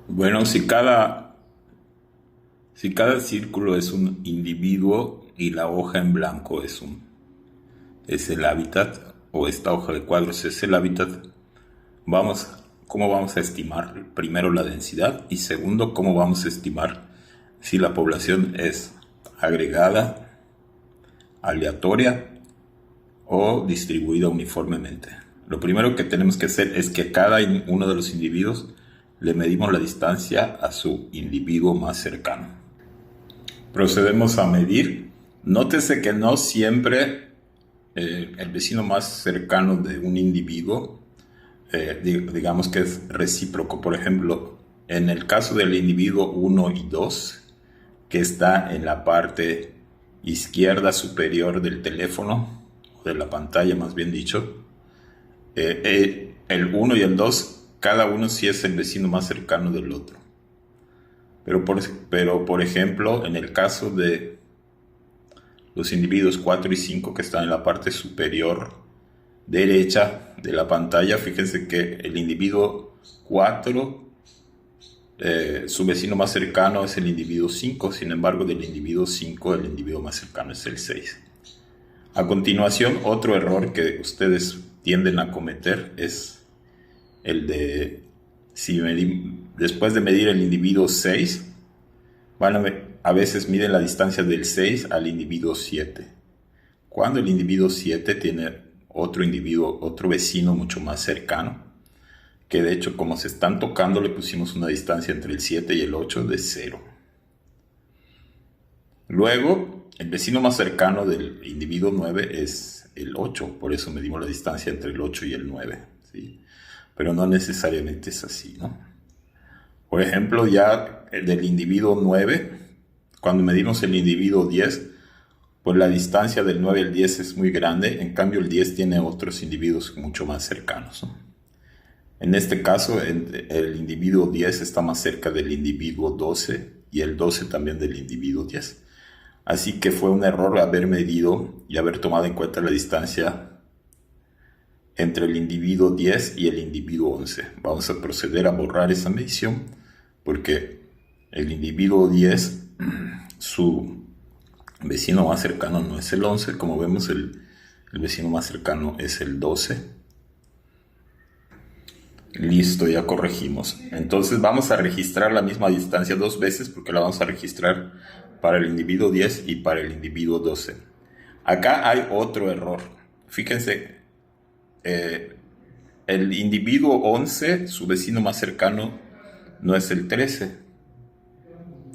Bueno, si cada círculo es un individuo y la hoja en blanco es el hábitat, o esta hoja de cuadros es el hábitat, vamos, ¿cómo vamos a estimar primero la densidad? Y segundo, ¿cómo vamos a estimar si la población es agregada, aleatoria o distribuida uniformemente? Lo primero que tenemos que hacer es que a cada uno de los individuos le medimos la distancia a su individuo más cercano. Procedemos a medir. Nótese que no siempre el vecino más cercano de un individuo, digamos que es recíproco. Por ejemplo, en el caso del individuo 1 y 2, que está en la parte izquierda superior del teléfono, o de la pantalla más bien dicho, el 1 y el 2, cada uno sí es el vecino más cercano del otro. Pero por ejemplo, en el caso de los individuos 4 y 5 que están en la parte superior derecha de la pantalla, fíjense que el individuo 4, su vecino más cercano es el individuo 5, sin embargo del individuo 5 el individuo más cercano es el 6. A continuación, otro error que ustedes tienden a cometer es el de, después de medir el individuo 6, a veces miden la distancia del 6 al individuo 7, cuando el individuo 7 tiene otro vecino mucho más cercano, que de hecho, como se están tocando, le pusimos una distancia entre el 7 y el 8 de 0. Luego, el vecino más cercano del individuo 9 es el 8, por eso medimos la distancia entre el 8 y el 9, ¿sí? Pero no necesariamente es así, ¿no? Por ejemplo, ya del individuo 9, cuando medimos el individuo 10, pues la distancia del 9 al 10 es muy grande, en cambio el 10 tiene otros individuos mucho más cercanos, ¿no? En este caso, el individuo 10 está más cerca del individuo 12 y el 12 también del individuo 10. Así que fue un error haber medido y haber tomado en cuenta la distancia entre el individuo 10 y el individuo 11. Vamos a proceder a borrar esa medición porque el individuo 10, su vecino más cercano no es el 11, como vemos el vecino más cercano es el 12. Listo, ya corregimos. Entonces vamos a registrar la misma distancia dos veces porque la vamos a registrar para el individuo 10 y para el individuo 12. Acá hay otro error. Fíjense, el individuo 11, su vecino más cercano, no es el 13.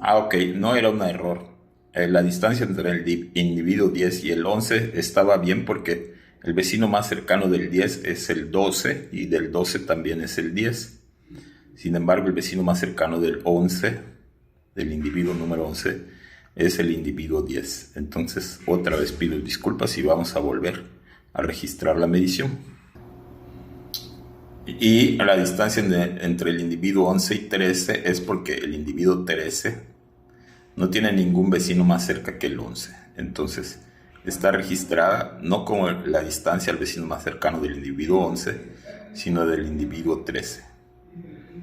Ok, no era un error. La distancia entre el individuo 10 y el 11 estaba bien porque el vecino más cercano del 10 es el 12 y del 12 también es el 10. Sin embargo, el vecino más cercano del 11, del individuo número 11, es el individuo 10. Entonces, otra vez pido disculpas y vamos a volver a registrar la medición. Y la distancia entre el individuo 11 y 13 es porque el individuo 13 no tiene ningún vecino más cerca que el 11. Entonces, está registrada no como la distancia al vecino más cercano del individuo 11, sino del individuo 13.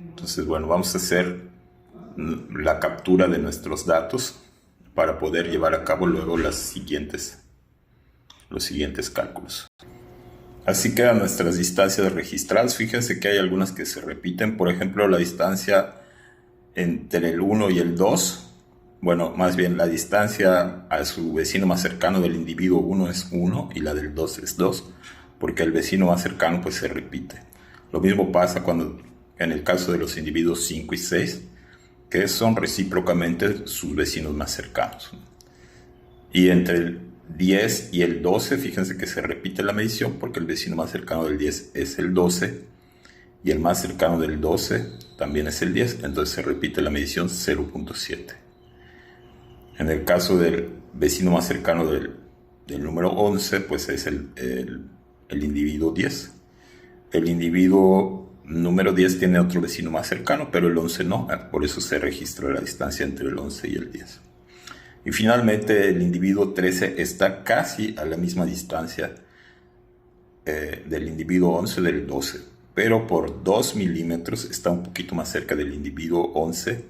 Entonces, bueno, vamos a hacer la captura de nuestros datos para poder llevar a cabo luego los siguientes cálculos. Así quedan nuestras distancias registradas. Fíjense que hay algunas que se repiten. Por ejemplo, la distancia entre el 1 y el 2. Bueno, más bien la distancia a su vecino más cercano del individuo 1 es 1 y la del 2 es 2, porque el vecino más cercano pues se repite. Lo mismo pasa en el caso de los individuos 5 y 6, que son recíprocamente sus vecinos más cercanos. Y entre el 10 y el 12, fíjense que se repite la medición porque el vecino más cercano del 10 es el 12 y el más cercano del 12 también es el 10, entonces se repite la medición 0.7. En el caso del vecino más cercano del número 11, pues es el individuo 10. El individuo número 10 tiene otro vecino más cercano, pero el 11 no, por eso se registra la distancia entre el 11 y el 10. Y finalmente el individuo 13 está casi a la misma distancia del individuo 11 del 12. pero por 2 milímetros está un poquito más cerca del individuo 11,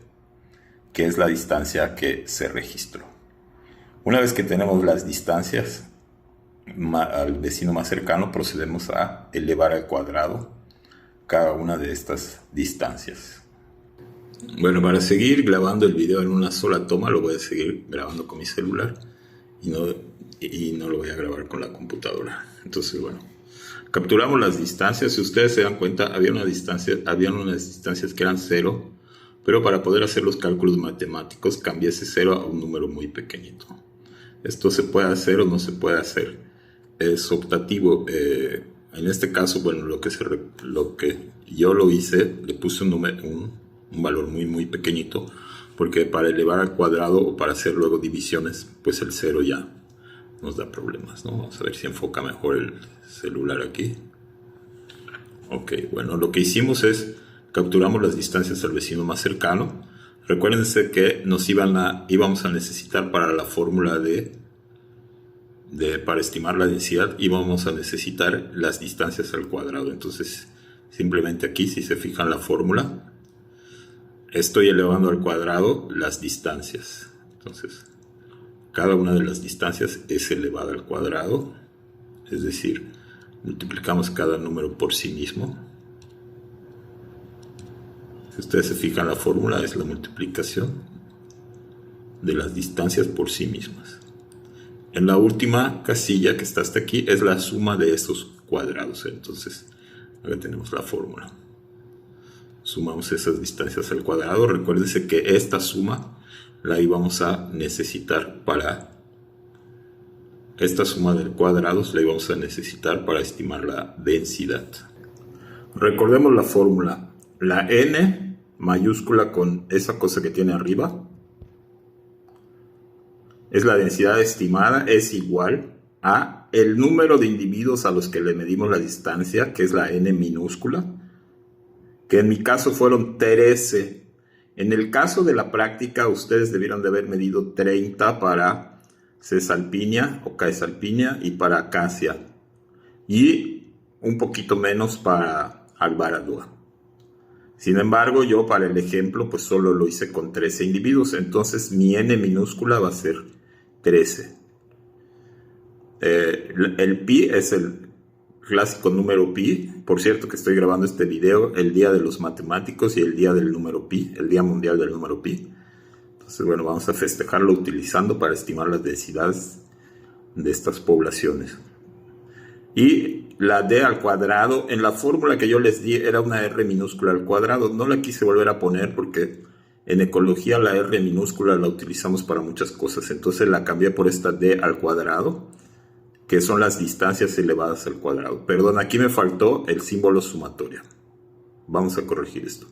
que es la distancia que se registró. Una vez que tenemos las distancias al vecino más cercano, procedemos a elevar al cuadrado cada una de estas distancias. Bueno, para seguir grabando el video en una sola toma, lo voy a seguir grabando con mi celular y no lo voy a grabar con la computadora. Entonces, bueno, capturamos las distancias. Si ustedes se dan cuenta, habían unas distancias que eran 0, pero para poder hacer los cálculos matemáticos cambié ese 0 a un número muy pequeñito. Esto se puede hacer o no se puede hacer, es optativo. En este caso, bueno, lo que yo lo hice, le puse un valor muy pequeñito, porque para elevar al cuadrado o para hacer luego divisiones, pues el 0 ya nos da problemas, ¿no? Vamos a ver si enfoca mejor el celular aquí. Ok, bueno, lo que hicimos es capturamos las distancias al vecino más cercano. Recuérdense que íbamos a necesitar para la fórmula para estimar la densidad, íbamos a necesitar las distancias al cuadrado. Entonces, simplemente aquí, si se fijan la fórmula, estoy elevando al cuadrado las distancias. Entonces, cada una de las distancias es elevada al cuadrado, es decir, multiplicamos cada número por sí mismo. Si ustedes se fijan, la fórmula es la multiplicación de las distancias por sí mismas. En la última casilla que está hasta aquí es la suma de estos cuadrados. Entonces, acá tenemos la fórmula. Sumamos esas distancias al cuadrado. Recuérdense que esta suma la íbamos a necesitar para... Esta suma de cuadrados la íbamos a necesitar para estimar la densidad. Recordemos la fórmula. La n mayúscula con esa cosa que tiene arriba es la densidad estimada, es igual a el número de individuos a los que le medimos la distancia, que es la n minúscula, que en mi caso fueron 13. En el caso de la práctica, ustedes debieron de haber medido 30 para Cesalpinia o Caesalpinia y para Acacia, y un poquito menos para Albaradúa. Sin embargo, yo para el ejemplo pues solo lo hice con 13 individuos, entonces mi n minúscula va a ser 13. El pi es el clásico número pi. Por cierto que estoy grabando este video el día de los matemáticos y el día del número pi, el día mundial del número pi. Entonces, bueno, vamos a festejarlo utilizando para estimar las densidades de estas poblaciones. Y la d al cuadrado, en la fórmula que yo les di era una r minúscula al cuadrado. No la quise volver a poner porque en ecología la r minúscula la utilizamos para muchas cosas. Entonces la cambié por esta d al cuadrado, que son las distancias elevadas al cuadrado. Perdón, aquí me faltó el símbolo sumatoria. Vamos a corregir esto.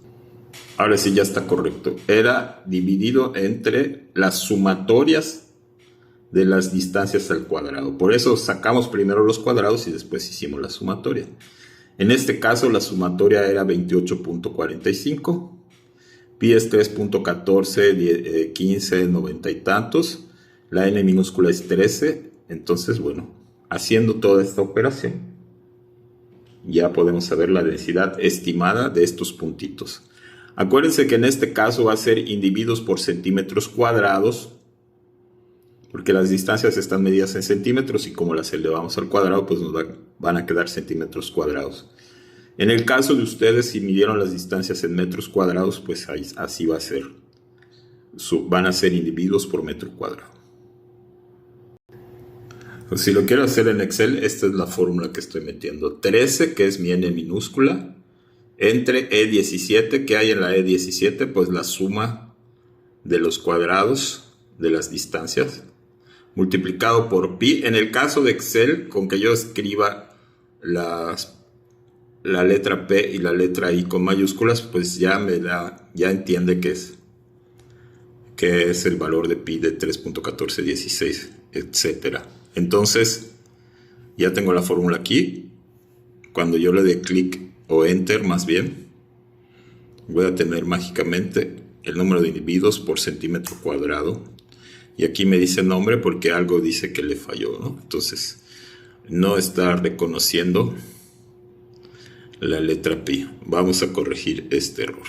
Ahora sí ya está correcto. Era dividido entre las sumatorias de las distancias al cuadrado. Por eso sacamos primero los cuadrados y después hicimos la sumatoria. En este caso la sumatoria era 28.45. Pi es 3.14, 15, 90 y tantos. La n minúscula es 13. Entonces, bueno, haciendo toda esta operación, ya podemos saber la densidad estimada de estos puntitos. Acuérdense que en este caso va a ser individuos por centímetros cuadrados, porque las distancias están medidas en centímetros y como las elevamos al cuadrado, pues nos van a quedar centímetros cuadrados. En el caso de ustedes, si midieron las distancias en metros cuadrados, pues así va a ser. Van a ser individuos por metro cuadrado. Pues si lo quiero hacer en Excel, esta es la fórmula que estoy metiendo. 13, que es mi n minúscula, entre E17, que hay en la E17, pues la suma de los cuadrados de las distancias, multiplicado por pi. En el caso de Excel, con que yo escriba la letra P y la letra I con mayúsculas, pues ya entiende que es el valor de pi de 3.1416, etc. Entonces, ya tengo la fórmula aquí. Cuando yo le dé clic o enter más bien, voy a tener mágicamente el número de individuos por centímetro cuadrado. Y aquí me dice nombre porque algo dice que le falló, ¿no? Entonces, no está reconociendo la letra pi. Vamos a corregir este error.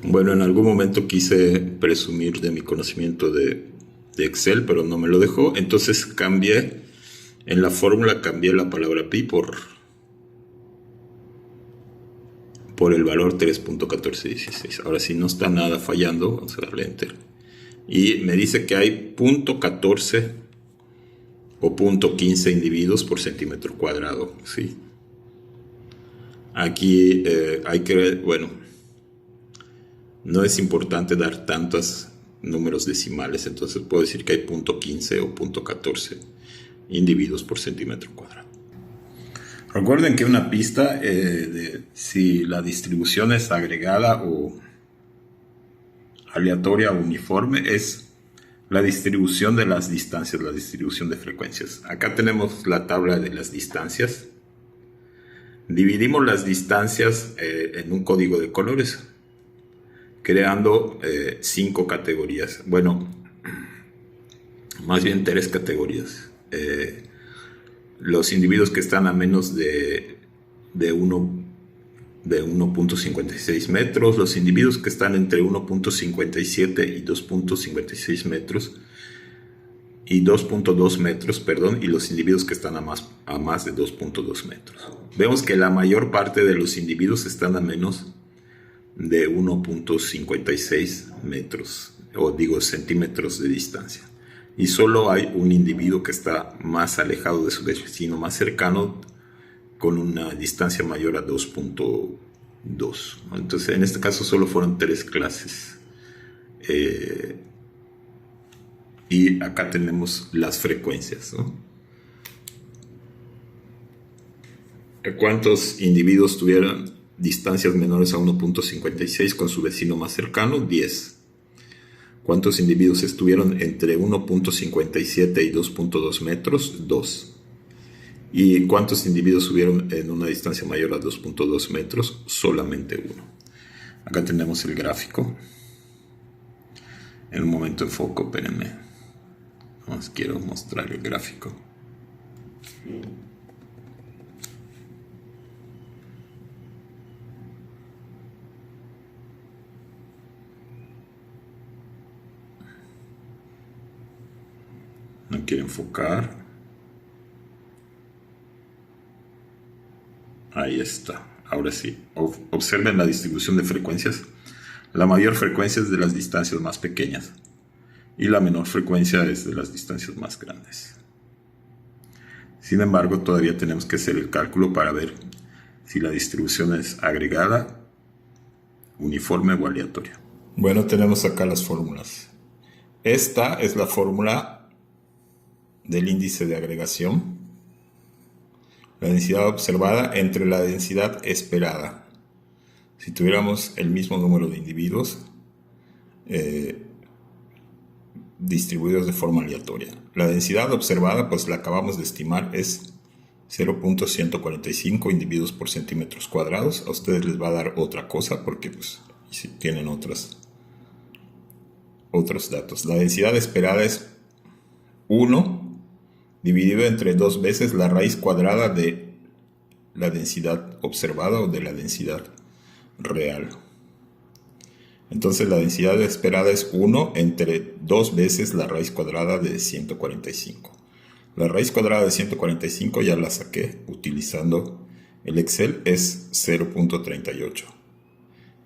Bueno, en algún momento quise presumir de mi conocimiento de Excel, pero no me lo dejó. Entonces cambié, en la fórmula cambié la palabra pi por el valor 3.1416. Ahora sí, no está nada fallando. Vamos a darle enter. Y me dice que hay 0.14 o 0.15 individuos por centímetro cuadrado. ¿Sí? Aquí hay que, bueno, no es importante dar tantos números decimales, entonces puedo decir que hay 0.15 o 0.14 individuos por centímetro cuadrado. Recuerden que una pista de si la distribución es agregada o aleatoria o uniforme es la distribución de las distancias, la distribución de frecuencias. Acá tenemos la tabla de las distancias. Dividimos las distancias en un código de colores, creando 5 categorías. Bueno, más bien 3 categorías. Los individuos que están a menos de 1.56 metros, los individuos que están entre 1.57 y 2.56 metros, y 2.2 metros, perdón, y los individuos que están a más de 2.2 metros. Vemos que la mayor parte de los individuos están a menos de 1.56 metros, o digo centímetros de distancia. Y solo hay un individuo que está más alejado de su vecino más cercano, con una distancia mayor a 2.2. Entonces, en este caso solo fueron 3 clases. Y acá tenemos las frecuencias, ¿no? ¿Cuántos individuos tuvieron distancias menores a 1.56 con su vecino más cercano? 10. ¿Cuántos individuos estuvieron entre 1.57 y 2.2 metros? 2. ¿Y cuántos individuos estuvieron en una distancia mayor a 2.2 metros? Solamente 1. Acá tenemos el gráfico. En un momento enfoco, espérenme. Más quiero mostrar el gráfico. No quiero enfocar. Ahí está. Ahora sí. Observen la distribución de frecuencias. La mayor frecuencia es de las distancias más pequeñas y la menor frecuencia es de las distancias más grandes. Sin embargo, todavía tenemos que hacer el cálculo para ver si la distribución es agregada, uniforme o aleatoria. Bueno, tenemos acá las fórmulas. Esta es la fórmula del índice de agregación. La densidad observada entre la densidad esperada. Si tuviéramos el mismo número de individuos distribuidos de forma aleatoria. La densidad observada, pues la acabamos de estimar, es 0.145 individuos por centímetros cuadrados. A ustedes les va a dar otra cosa porque pues si tienen otros datos. La densidad esperada es 1 dividido entre 2 veces la raíz cuadrada de la densidad observada o de la densidad real. Entonces la densidad esperada es 1 entre 2 veces la raíz cuadrada de 145. La raíz cuadrada de 145 ya la saqué utilizando el Excel, es 0.38.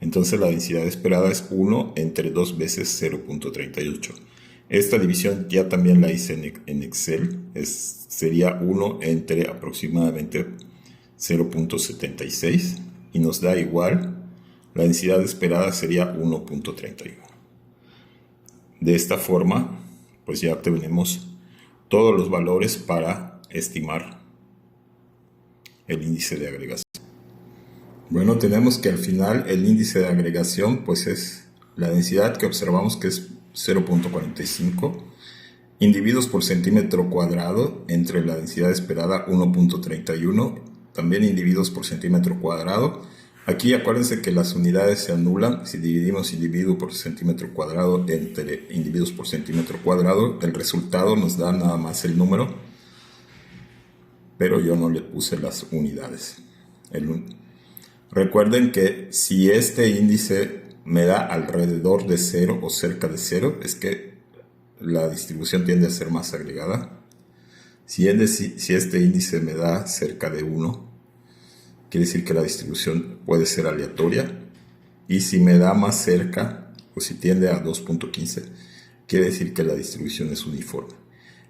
Entonces la densidad esperada es 1 entre 2 veces 0.38. Esta división ya también la hice en Excel, sería 1 entre aproximadamente 0.76 y nos da igual. La densidad esperada sería 1.31. De esta forma, pues ya obtenemos todos los valores para estimar el índice de agregación. Bueno, tenemos que al final el índice de agregación pues es la densidad que observamos, que es 0.45 individuos por centímetro cuadrado entre la densidad esperada 1.31, también individuos por centímetro cuadrado. Aquí acuérdense que las unidades se anulan si dividimos individuo por centímetro cuadrado entre individuos por centímetro cuadrado. El resultado nos da nada más el número, pero yo no le puse las unidades. Recuerden que si este índice me da alrededor de 0 o cerca de 0, es que la distribución tiende a ser más agregada. Si este índice me da cerca de 1, quiere decir que la distribución puede ser aleatoria. Y si me da más cerca, o si tiende a 2.15, quiere decir que la distribución es uniforme.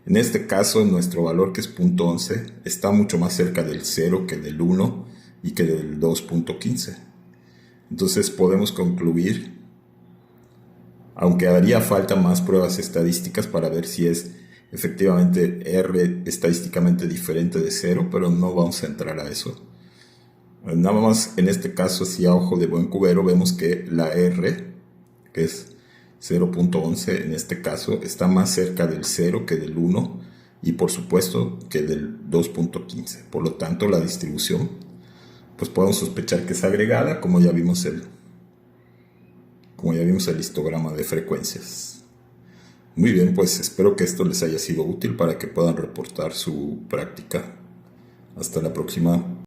En este caso, nuestro valor, que es 0.11, está mucho más cerca del 0 que del 1 y que del 2.15. Entonces podemos concluir, aunque haría falta más pruebas estadísticas para ver si es efectivamente R estadísticamente diferente de 0, pero no vamos a entrar a eso. Nada más en este caso, si a ojo de buen cubero, vemos que la R, que es 0.11 en este caso, está más cerca del 0 que del 1 y por supuesto que del 2.15. Por lo tanto, la distribución, pues podemos sospechar que es agregada, como ya vimos el histograma de frecuencias. Muy bien, pues espero que esto les haya sido útil para que puedan reportar su práctica. Hasta la próxima.